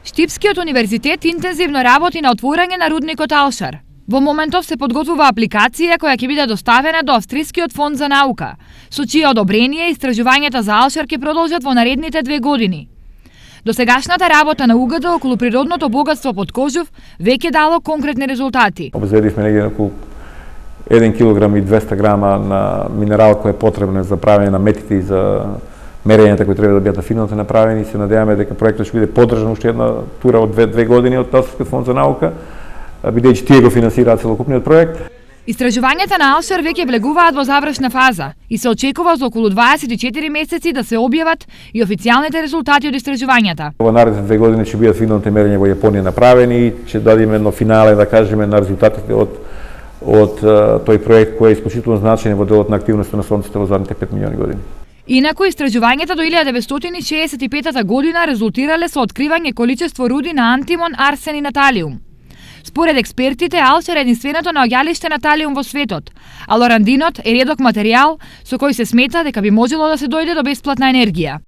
Штипскиот универзитет интензивно работи на отворање на рудникот Алшар. Во моментов се подготвува апликација која ќе биде доставена до Австрискиот фонд за наука, со чие одобрение истражувањата за Алшар ќе продолжат во наредните 2 години. Досегашната работа на УГД околу природното богатство под Кожув веќе дало конкретни резултати. Обезвредивме негде околу 1 кг и 200 грама на минерал кој е потребен за правење на метите и за мерењата кои треба да бидат финално направени. Се надеваме дека проектот ќе биде поддржан уште една тура од 2 години од Австрискиот фонд за наука, бидејќи тие го финансираат целокупниот проект. Истражувањата на Алшар веќе влегуваат во завршна фаза и се очекува за околу 24 месеци да се објават и официјалните резултати од истражувањата. Во наредните 2 години ќе бидат финалните мерења во Јапонија направени и ќе дадеме едно финале, да кажеме, на резултатите од тој проект кој е исклучително значаен во делот на активноста на Сонцето во задните 5 милиони години. Инаку, истражувањата до 1965 година резултирале со откривање количество руди на антимон, арсен и наталиум. Според експертите, Алшар е единственото наоѓалиште на талиум во светот, а лорандинот е редок материјал со кој се смета дека би можело да се дојде до бесплатна енергија.